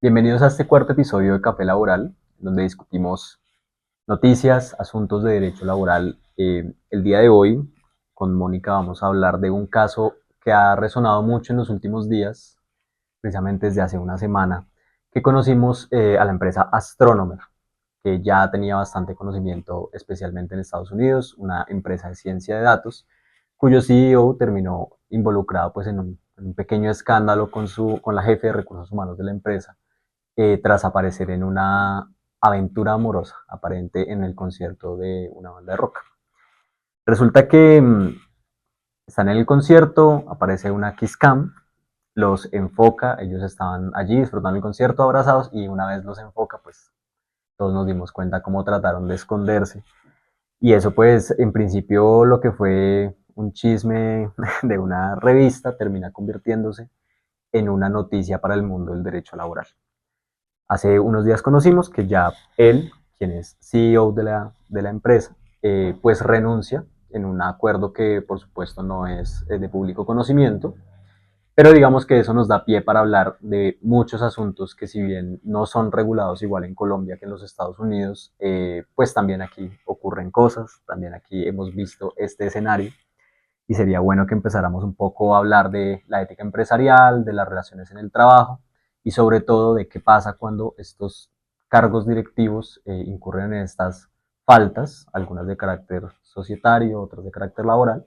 Bienvenidos a este cuarto episodio de Café Laboral, donde discutimos noticias, asuntos de derecho laboral. El día de hoy, con Mónica, vamos a hablar de un caso que ha resonado mucho en los últimos días, precisamente desde hace una semana, que conocimos a la empresa Astronomer, que ya tenía bastante conocimiento, especialmente en Estados Unidos, una empresa de ciencia de datos, cuyo CEO terminó involucrado pues, en un pequeño escándalo con la jefe de recursos humanos de la empresa, tras aparecer en una aventura amorosa aparente en el concierto de una banda de rock. Resulta que están en el concierto, aparece una Kiss Cam, los enfoca, ellos estaban allí disfrutando el concierto abrazados y una vez los enfoca, pues todos nos dimos cuenta cómo trataron de esconderse. Y eso pues en principio lo que fue un chisme de una revista termina convirtiéndose en una noticia para el mundo del derecho laboral. Hace unos días conocimos que ya él, quien es CEO de la empresa, pues renuncia en un acuerdo que por supuesto no es de público conocimiento, pero digamos que eso nos da pie para hablar de muchos asuntos que si bien no son regulados igual en Colombia que en los Estados Unidos, pues también aquí ocurren cosas, también aquí hemos visto este escenario y sería bueno que empezáramos un poco a hablar de la ética empresarial, de las relaciones en el trabajo y sobre todo de qué pasa cuando estos cargos directivos incurren en estas faltas, algunas de carácter societario, otras de carácter laboral,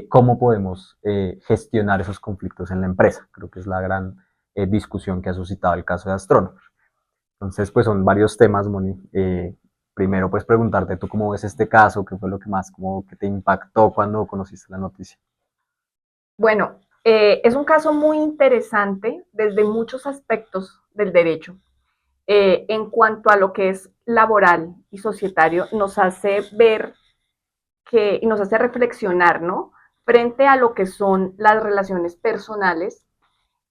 cómo podemos gestionar esos conflictos en la empresa. Creo que es la gran discusión que ha suscitado el caso de Astrónomo. Entonces, pues son varios temas, Moni. Primero, pues preguntarte tú cómo ves este caso, qué fue lo que más, como que te impactó cuando conociste la noticia. Bueno, es un caso muy interesante desde muchos aspectos del derecho. En cuanto a lo que es laboral y societario, nos hace ver y nos hace reflexionar, ¿no? Frente a lo que son las relaciones personales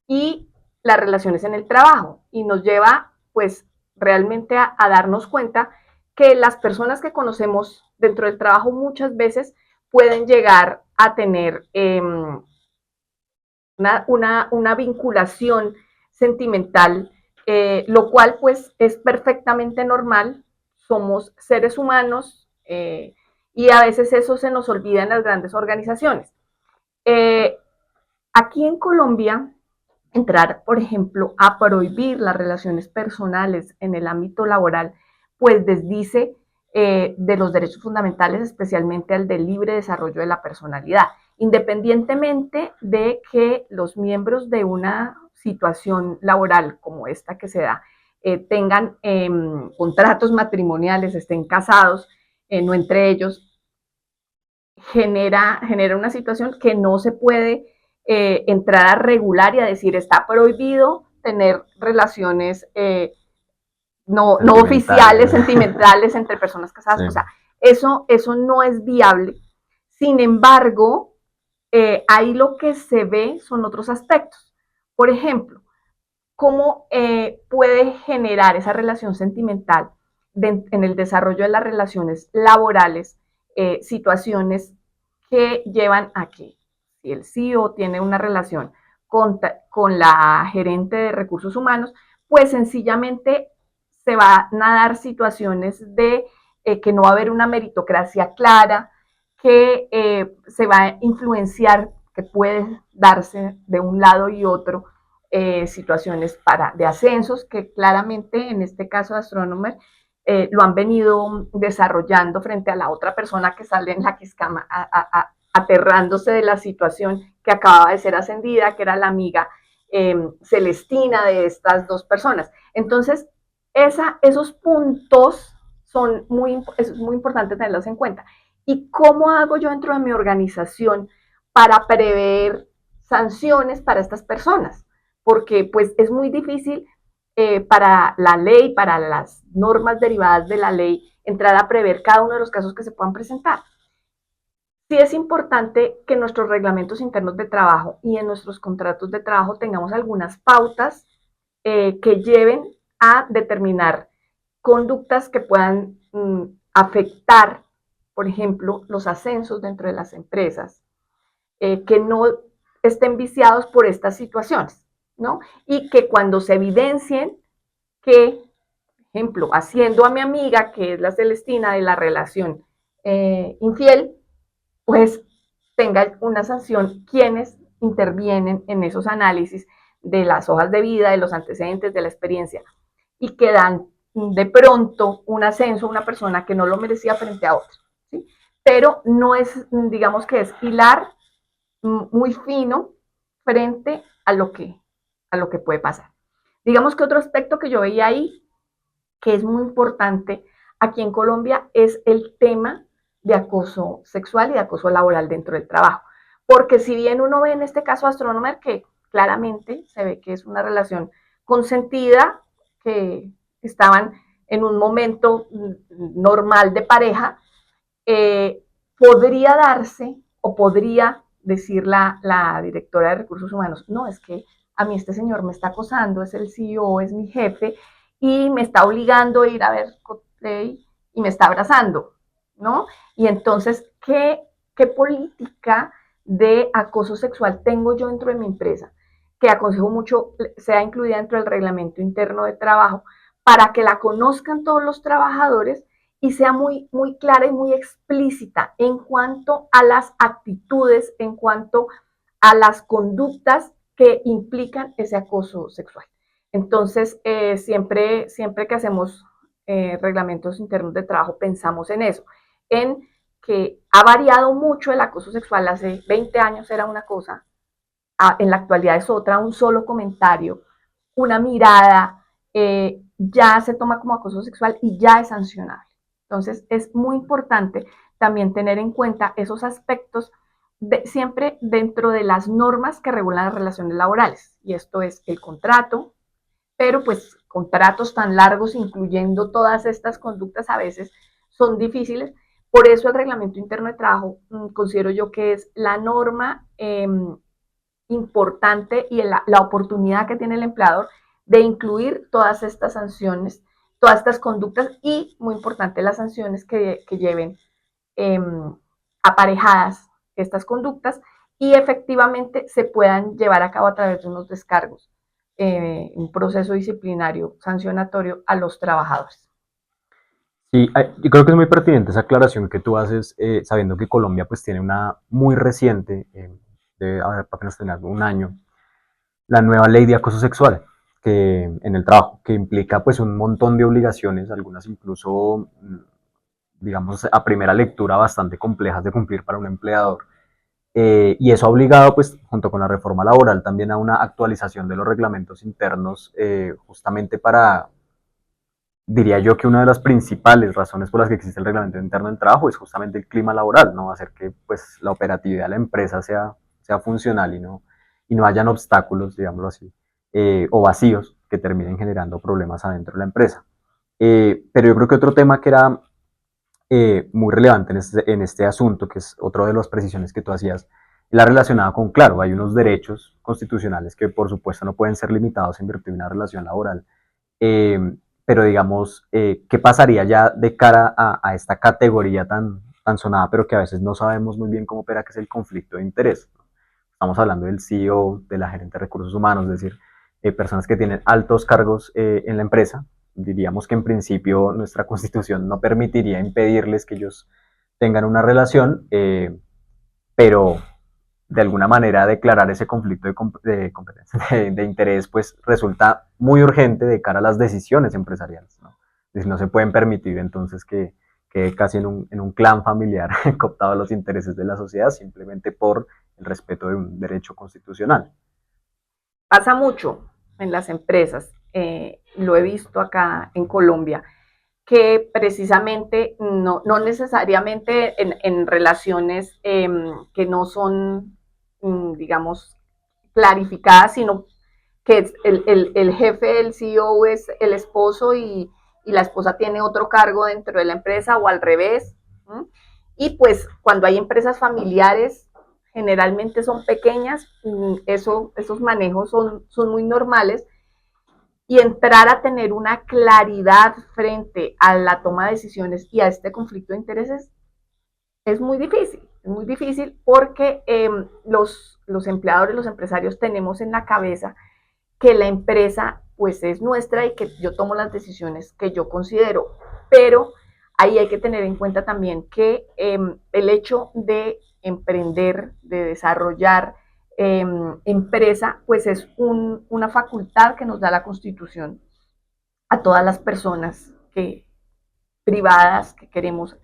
y las relaciones en el trabajo. Y nos lleva, pues, realmente a darnos cuenta que las personas que conocemos dentro del trabajo muchas veces pueden llegar a tener una vinculación sentimental, lo cual pues es perfectamente normal, somos seres humanos y a veces eso se nos olvida en las grandes organizaciones. Eh, Aquí en Colombia, entrar, por ejemplo, a prohibir las relaciones personales en el ámbito laboral, pues desdice de los derechos fundamentales, especialmente el del libre desarrollo de la personalidad, independientemente de que los miembros de una situación laboral como esta que se da tengan contratos matrimoniales, estén casados, no entre ellos, genera una situación que no se puede entrar a regular y a decir está prohibido tener relaciones no Sentimentales. oficiales, sentimentales entre personas casadas. Sí. O sea, eso no es viable. Sin embargo, ahí lo que se ve son otros aspectos. Por ejemplo, cómo puede generar esa relación sentimental en el desarrollo de las relaciones laborales, situaciones que llevan a que si el CEO tiene una relación con la gerente de recursos humanos, pues sencillamente se van a dar situaciones de que no va a haber una meritocracia clara, que se va a influenciar, que puede darse de un lado y otro situaciones de ascensos, que claramente en este caso de Astronomer lo han venido desarrollando frente a la otra persona que sale en la Quiscama, aterrándose de la situación que acababa de ser ascendida, que era la amiga Celestina de estas dos personas. Entonces, esos puntos es muy importante tenerlos en cuenta. ¿Y cómo hago yo dentro de mi organización para prever sanciones para estas personas? Porque pues es muy difícil para la ley, para las normas derivadas de la ley, entrar a prever cada uno de los casos que se puedan presentar. Sí es importante que en nuestros reglamentos internos de trabajo y en nuestros contratos de trabajo tengamos algunas pautas que lleven a determinar conductas que puedan afectar, por ejemplo, los ascensos dentro de las empresas, que no estén viciados por estas situaciones, ¿no? Y que cuando se evidencien que, por ejemplo, haciendo a mi amiga, que es la Celestina de la relación infiel, pues tenga una sanción quienes intervienen en esos análisis de las hojas de vida, de los antecedentes, de la experiencia, y que dan de pronto un ascenso a una persona que no lo merecía frente a otra. ¿Sí? Pero no es, digamos que es hilar muy fino frente a lo que puede pasar. Digamos que otro aspecto que yo veía ahí, que es muy importante aquí en Colombia, es el tema de acoso sexual y de acoso laboral dentro del trabajo. Porque si bien uno ve en este caso Astronomer que claramente se ve que es una relación consentida, que estaban en un momento normal de pareja, podría darse o podría decir la directora de recursos humanos, no, es que a mí este señor me está acosando, es el CEO, es mi jefe, y me está obligando a ir a ver Coldplay y me está abrazando, ¿no? Y entonces, ¿qué política de acoso sexual tengo yo dentro de mi empresa? Que aconsejo mucho sea incluida dentro del reglamento interno de trabajo para que la conozcan todos los trabajadores y sea muy, muy clara y muy explícita en cuanto a las actitudes, en cuanto a las conductas que implican ese acoso sexual. Entonces, siempre que hacemos reglamentos internos de trabajo, pensamos en eso, en que ha variado mucho el acoso sexual. Hace 20 años era una cosa, en la actualidad es otra, un solo comentario, una mirada, ya se toma como acoso sexual y ya es sancionable. Entonces, es muy importante también tener en cuenta esos aspectos siempre dentro de las normas que regulan las relaciones laborales. Y esto es el contrato, pero pues contratos tan largos, incluyendo todas estas conductas, a veces son difíciles. Por eso el reglamento interno de trabajo considero yo que es la norma importante y la oportunidad que tiene el empleador de incluir todas estas sanciones, todas estas conductas y, muy importante, las sanciones que lleven eh, aparejadas estas conductas y efectivamente se puedan llevar a cabo a través de unos descargos, un proceso disciplinario sancionatorio a los trabajadores. Sí, yo creo que es muy pertinente esa aclaración que tú haces, sabiendo que Colombia pues tiene una muy reciente, debe haber apenas tener un año, la nueva ley de acoso sexual que, en el trabajo, que implica pues un montón de obligaciones, algunas incluso, digamos, a primera lectura bastante complejas de cumplir para un empleador. Y eso ha obligado, pues, junto con la reforma laboral, también a una actualización de los reglamentos internos, justamente para, diría yo que una de las principales razones por las que existe el reglamento interno del trabajo es justamente el clima laboral, ¿no? Hacer que pues, la operatividad de la empresa sea funcional y no hayan obstáculos, digámoslo así, o vacíos que terminen generando problemas adentro de la empresa. Pero yo creo que otro tema que era muy relevante en este asunto, que es otra de las precisiones que tú hacías, la relacionada con, claro, hay unos derechos constitucionales que por supuesto no pueden ser limitados en virtud de una relación laboral, pero digamos, ¿qué pasaría ya de cara a esta categoría tan sonada, pero que a veces no sabemos muy bien cómo opera, que es el conflicto de interés? Estamos hablando del CEO, de la gerente de recursos humanos, es decir, personas que tienen altos cargos en la empresa. Diríamos que en principio nuestra constitución no permitiría impedirles que ellos tengan una relación, pero de alguna manera declarar ese conflicto de competencia, de interés, pues resulta muy urgente de cara a las decisiones empresariales, ¿no? Es decir, no se pueden permitir entonces que casi en un clan familiar cooptado los intereses de la sociedad simplemente por el respeto de un derecho constitucional. Pasa mucho en las empresas, lo he visto acá en Colombia, que precisamente no necesariamente en relaciones que no son, digamos, clarificadas, sino que el jefe, el CEO es el esposo y la esposa tiene otro cargo dentro de la empresa o al revés. ¿Mm? Y pues cuando hay empresas familiares, generalmente son pequeñas, esos manejos son muy normales y entrar a tener una claridad frente a la toma de decisiones y a este conflicto de intereses es muy difícil porque los empleadores, los empresarios tenemos en la cabeza que la empresa pues es nuestra y que yo tomo las decisiones que yo considero, pero ahí hay que tener en cuenta también que el hecho de emprender, de desarrollar empresa, pues es una facultad que nos da la Constitución a todas las personas privadas que queremos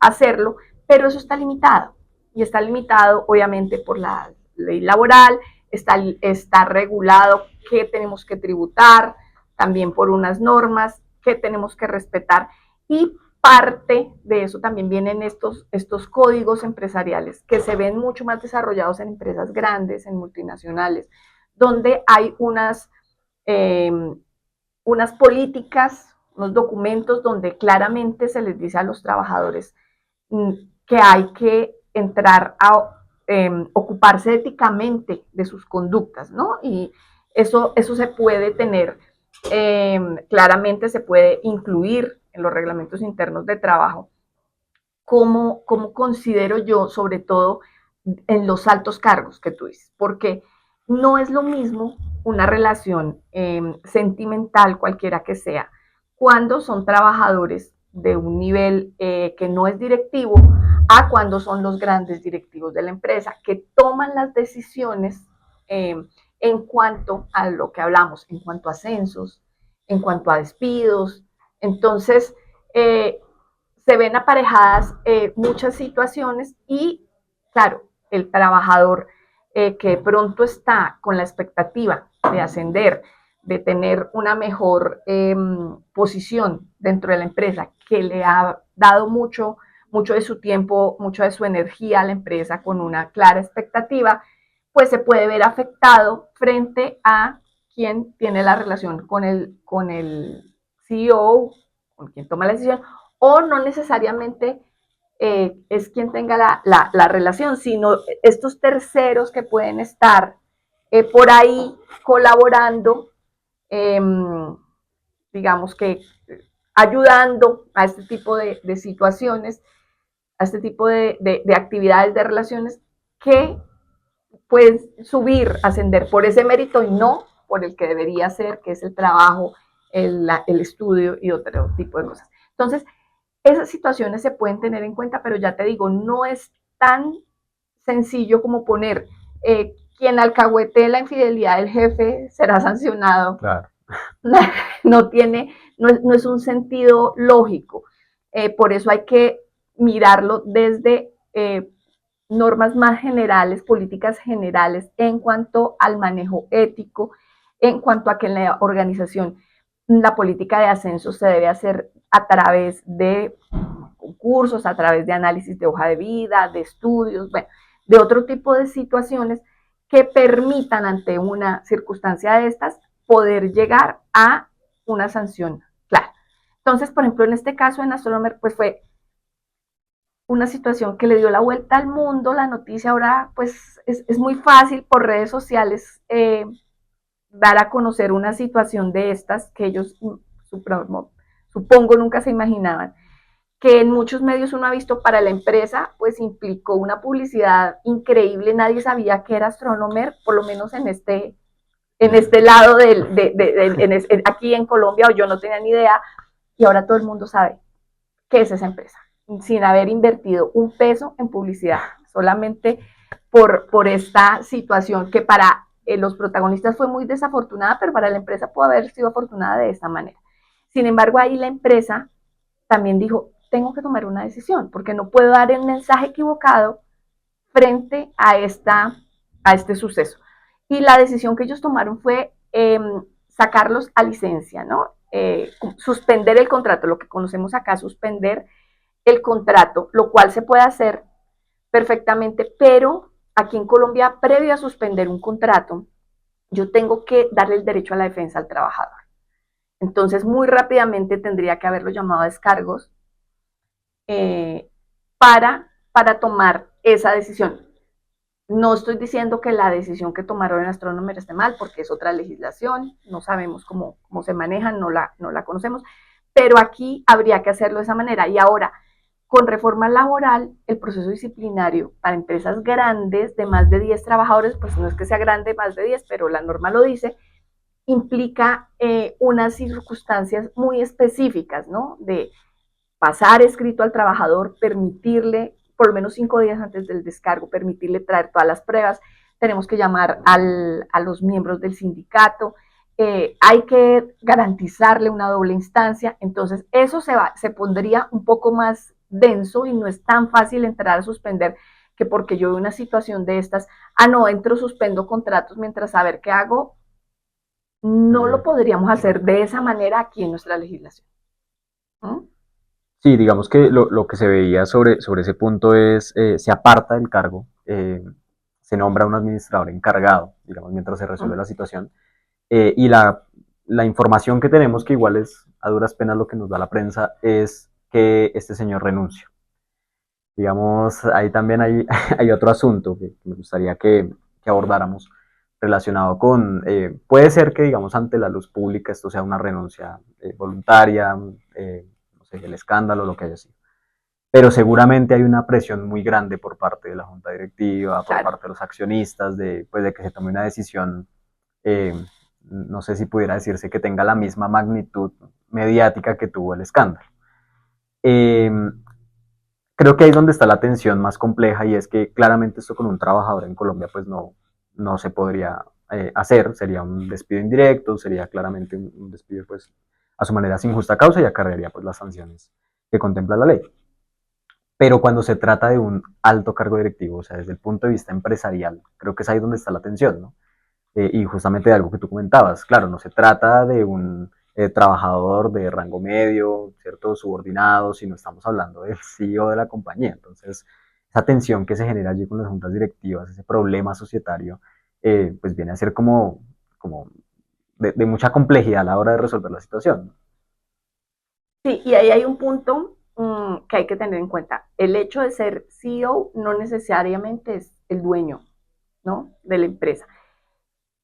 hacerlo, pero eso está limitado. Y está limitado, obviamente, por la ley laboral, está regulado qué tenemos que tributar, también por unas normas que tenemos que respetar. Y parte de eso también vienen estos códigos empresariales que se ven mucho más desarrollados en empresas grandes, en multinacionales, donde hay unas políticas, unos documentos donde claramente se les dice a los trabajadores que hay que entrar a ocuparse éticamente de sus conductas, ¿no? Y eso se puede tener, claramente se puede incluir en los reglamentos internos de trabajo, como considero yo, sobre todo en los altos cargos que tú dices, porque no es lo mismo una relación sentimental, cualquiera que sea, cuando son trabajadores de un nivel que no es directivo, a cuando son los grandes directivos de la empresa, que toman las decisiones en cuanto a lo que hablamos, en cuanto a ascensos, en cuanto a despidos. Entonces, se ven aparejadas muchas situaciones y, claro, el trabajador que pronto está con la expectativa de ascender, de tener una mejor posición dentro de la empresa, que le ha dado mucho de su tiempo, mucho de su energía a la empresa con una clara expectativa, pues se puede ver afectado frente a quien tiene la relación con el CEO, con quien toma la decisión, o no necesariamente es quien tenga la relación, sino estos terceros que pueden estar por ahí colaborando, eh, digamos que ayudando a este tipo de situaciones, a este tipo de actividades, de relaciones que pueden subir, ascender por ese mérito y no por el que debería ser, que es el trabajo, el estudio y otro tipo de cosas. Entonces, esas situaciones se pueden tener en cuenta, pero ya te digo, no es tan sencillo como poner quien alcahuete la infidelidad del jefe será sancionado. Claro. No tiene, no es un sentido lógico. Por eso hay que mirarlo desde normas más generales, políticas generales en cuanto al manejo ético, en cuanto a que en la organización la política de ascenso se debe hacer a través de concursos, a través de análisis de hoja de vida, de estudios, bueno, de otro tipo de situaciones que permitan ante una circunstancia de estas poder llegar a una sanción clara. Entonces, por ejemplo, en este caso en Astronomer, pues fue una situación que le dio la vuelta al mundo, la noticia ahora pues es muy fácil por redes sociales dar a conocer una situación de estas que ellos supongo nunca se imaginaban, que en muchos medios uno ha visto para la empresa, pues implicó una publicidad increíble, nadie sabía que era Astronomer, por lo menos en este lado aquí en Colombia, o yo no tenía ni idea, y ahora todo el mundo sabe qué es esa empresa, sin haber invertido un peso en publicidad, solamente por esta situación que para los protagonistas fue muy desafortunada, pero para la empresa pudo haber sido afortunada de esta manera. Sin embargo, ahí la empresa también dijo, tengo que tomar una decisión, porque no puedo dar el mensaje equivocado frente a este suceso. Y la decisión que ellos tomaron fue sacarlos a licencia, ¿no? Suspender el contrato, lo que conocemos acá, suspender el contrato, lo cual se puede hacer perfectamente, pero aquí en Colombia, previo a suspender un contrato, yo tengo que darle el derecho a la defensa al trabajador. Entonces, muy rápidamente tendría que haberlo llamado a descargos para tomar esa decisión. No estoy diciendo que la decisión que tomaron en Astronomer esté mal, porque es otra legislación, no sabemos cómo se maneja, no la conocemos, pero aquí habría que hacerlo de esa manera. Y ahora, con reforma laboral, el proceso disciplinario para empresas grandes de más de 10 trabajadores, pues no es que sea grande más de 10, pero la norma lo dice, implica unas circunstancias muy específicas, ¿no? De pasar escrito al trabajador, permitirle, por lo menos 5 días antes del descargo, permitirle traer todas las pruebas, tenemos que llamar a los miembros del sindicato, hay que garantizarle una doble instancia, entonces eso se pondría un poco más denso y no es tan fácil entrar a suspender que porque yo veo una situación de estas, no, entro, suspendo contratos mientras a ver qué hago, no lo podríamos hacer de esa manera aquí en nuestra legislación. ¿Mm? Sí, digamos que lo que se veía sobre ese punto es, se aparta del cargo, se nombra un administrador encargado, digamos, mientras se resuelve la situación, y la información que tenemos, que igual es a duras penas lo que nos da la prensa, es que este señor renuncia. Digamos, ahí también hay, hay otro asunto que me gustaría que abordáramos relacionado con, puede ser que, digamos, ante la luz pública esto sea una renuncia voluntaria, no sé, el escándalo, lo que haya sido. Pero seguramente hay una presión muy grande por parte de la junta directiva, por Claro. parte de los accionistas, de, pues, de que se tome una decisión, eh, no sé si pudiera decirse que tenga la misma magnitud mediática que tuvo el escándalo. Eh, Creo que ahí es donde está la tensión más compleja y es que claramente esto con un trabajador en Colombia pues no se podría hacer, sería un despido indirecto, sería claramente un despido pues a su manera sin justa causa y acarrearía pues las sanciones que contempla la ley. Pero cuando se trata de un alto cargo directivo, o sea, desde el punto de vista empresarial, creo que es ahí donde está la tensión, ¿no? Y justamente de algo que tú comentabas, claro, no se trata de un trabajador de rango medio, ¿cierto? Subordinado, sino estamos hablando del CEO de la compañía. Entonces, esa tensión que se genera allí con las juntas directivas, ese problema societario, pues viene a ser como de mucha complejidad a la hora de resolver la situación. Sí, y ahí hay un punto que hay que tener en cuenta. El hecho de ser CEO no necesariamente es el dueño, ¿no? De la empresa.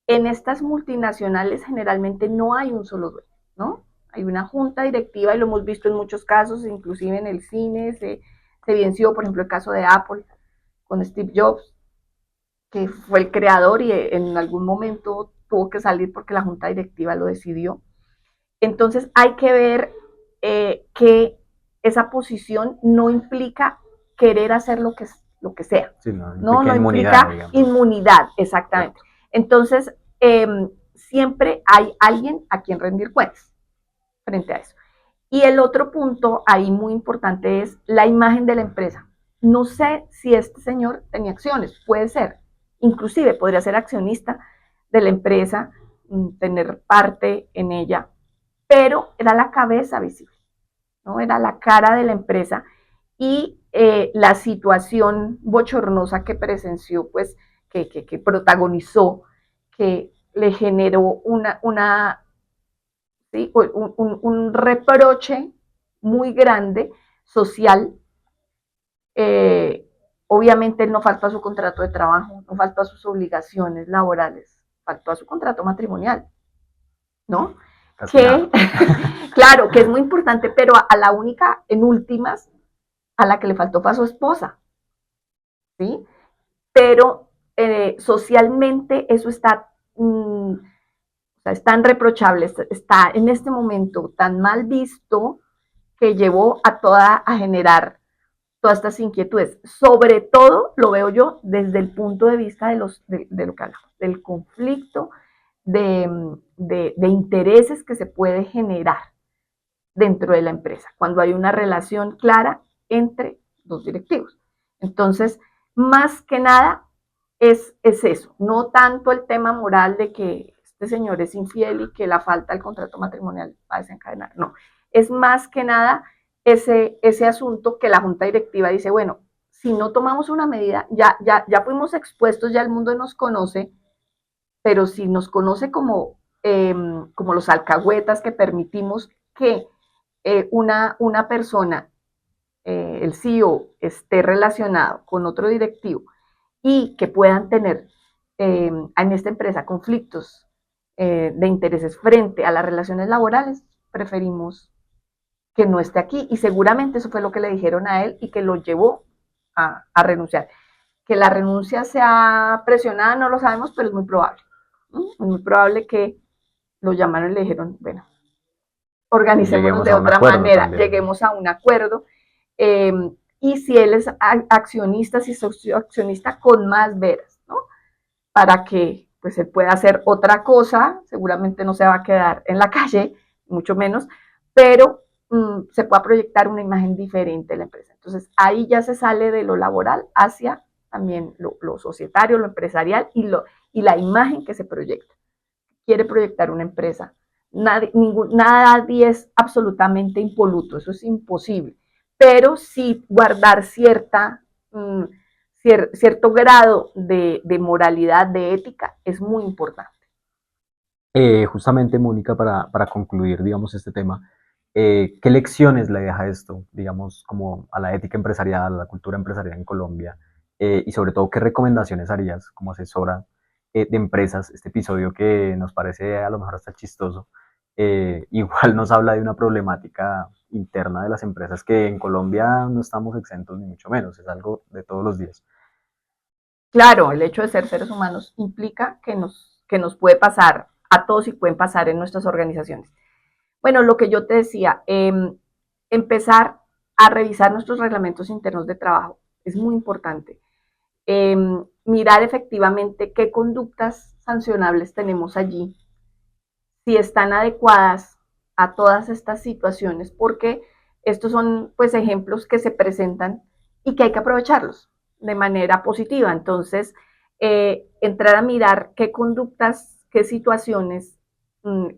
En estas multinacionales generalmente no hay un solo dueño, ¿no? Hay una junta directiva y lo hemos visto en muchos casos, inclusive en el cine, se evidenció, por ejemplo, el caso de Apple con Steve Jobs, que fue el creador y en algún momento tuvo que salir porque la junta directiva lo decidió. Entonces hay que ver que esa posición no implica querer hacer lo que sea, Sí, no no, implica no inmunidad, implica digamos. inmunidad, exactamente. Correcto. Entonces, siempre hay alguien a quien rendir cuentas frente a eso. Y el otro punto ahí muy importante es la imagen de la empresa. No sé si este señor tenía acciones, puede ser, inclusive podría ser accionista de la empresa, tener parte en ella, pero era la cabeza visible, ¿no? Era la cara de la empresa y la situación bochornosa que presenció, pues, que protagonizó, que le generó ¿sí? Un reproche muy grande social. Eh, Obviamente él no faltó a su contrato de trabajo, no faltó a sus obligaciones laborales, faltó a su contrato matrimonial, ¿no? Casi Que, nada. claro, que es muy importante, pero a la única, en últimas, a la que le faltó fue a su esposa, ¿sí? Pero socialmente eso está, o sea, es tan reprochable, está en este momento tan mal visto que llevó a generar todas estas inquietudes. Sobre todo lo veo yo desde el punto de vista de lo que hablamos, del conflicto de intereses que se puede generar dentro de la empresa, cuando hay una relación clara entre los directivos. Entonces, más que nada es eso, no tanto el tema moral de que este señor es infiel y que la falta del contrato matrimonial va a desencadenar, no, es más que nada ese asunto que la junta directiva dice, bueno, si no tomamos una medida, ya fuimos expuestos, ya el mundo nos conoce, pero si nos conoce como los alcahuetas que permitimos que una persona, el CEO, esté relacionado con otro directivo y que puedan tener en esta empresa conflictos de intereses frente a las relaciones laborales, preferimos que no esté aquí. Y seguramente eso fue lo que le dijeron a él y que lo llevó a renunciar. Que la renuncia sea presionada no lo sabemos, pero es muy probable. ¿No? Es muy probable que lo llamaron y le dijeron, bueno, organicémonos Lleguemos de a un otra acuerdo manera, también. lleguemos a un acuerdo. eh, y si él es accionista, si soy accionista, con más veras, ¿no? Para que pues él pueda hacer otra cosa, seguramente no se va a quedar en la calle, mucho menos, pero se pueda proyectar una imagen diferente de la empresa. Entonces ahí ya se sale de lo laboral hacia también lo societario, lo empresarial y la imagen que se proyecta. Quiere proyectar una empresa. Nadie es absolutamente impoluto, eso es imposible, pero sí guardar cierto grado de moralidad, de ética, es muy importante. Justamente, Mónica, para concluir, digamos, este tema, ¿qué lecciones le deja esto, digamos, como a la ética empresarial, a la cultura empresarial en Colombia? Y sobre todo, ¿qué recomendaciones harías como asesora de empresas? Este episodio que nos parece a lo mejor hasta chistoso, igual nos habla de una problemática interna de las empresas que en Colombia no estamos exentos ni mucho menos, es algo de todos los días. Claro, el hecho de ser seres humanos implica que nos puede pasar a todos y pueden pasar en nuestras organizaciones. Bueno, lo que yo te decía, empezar a revisar nuestros reglamentos internos de trabajo es muy importante. Mirar efectivamente qué conductas sancionables tenemos allí, si están adecuadas a todas estas situaciones, porque estos son pues ejemplos que se presentan y que hay que aprovecharlos de manera positiva. Entonces, entrar a mirar qué conductas, qué situaciones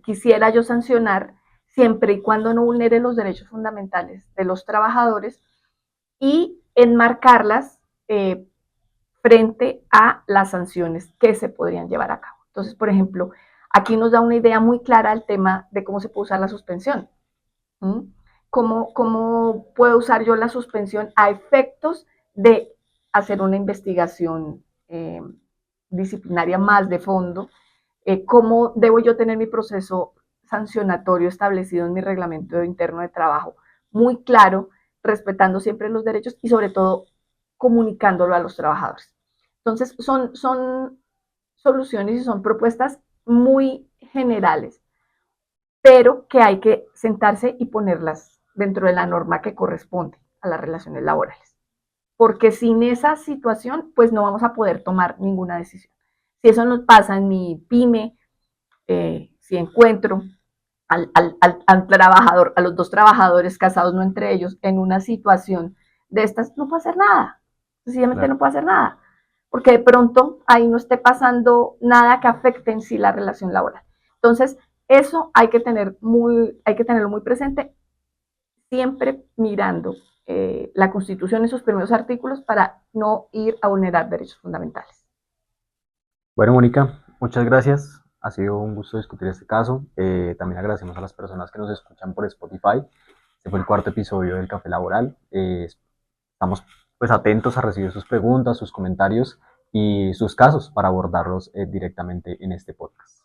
quisiera yo sancionar siempre y cuando no vulnere los derechos fundamentales de los trabajadores y enmarcarlas frente a las sanciones que se podrían llevar a cabo. Entonces, por ejemplo, aquí nos da una idea muy clara el tema de cómo se puede usar la suspensión. ¿Mm? ¿Cómo puedo usar yo la suspensión a efectos de hacer una investigación disciplinaria más de fondo? ¿Cómo debo yo tener mi proceso sancionatorio establecido en mi reglamento interno de trabajo? Muy claro, respetando siempre los derechos y sobre todo comunicándolo a los trabajadores. Entonces, son soluciones y son propuestas muy generales, pero que hay que sentarse y ponerlas dentro de la norma que corresponde a las relaciones laborales. Porque sin esa situación, pues no vamos a poder tomar ninguna decisión. Si eso nos pasa en mi pyme, si encuentro al trabajador, a los dos trabajadores casados, no entre ellos, en una situación de estas, no puedo hacer nada. Sencillamente Claro. no puedo hacer nada. Porque de pronto ahí no esté pasando nada que afecte en sí la relación laboral. Entonces, eso hay que tenerlo muy presente, siempre mirando la Constitución en sus primeros artículos para no ir a vulnerar derechos fundamentales. Bueno, Mónica, muchas gracias. Ha sido un gusto discutir este caso. También agradecemos a las personas que nos escuchan por Spotify. Este fue el cuarto episodio del Café Laboral. Estamos pues atentos a recibir sus preguntas, sus comentarios y sus casos para abordarlos directamente en este podcast.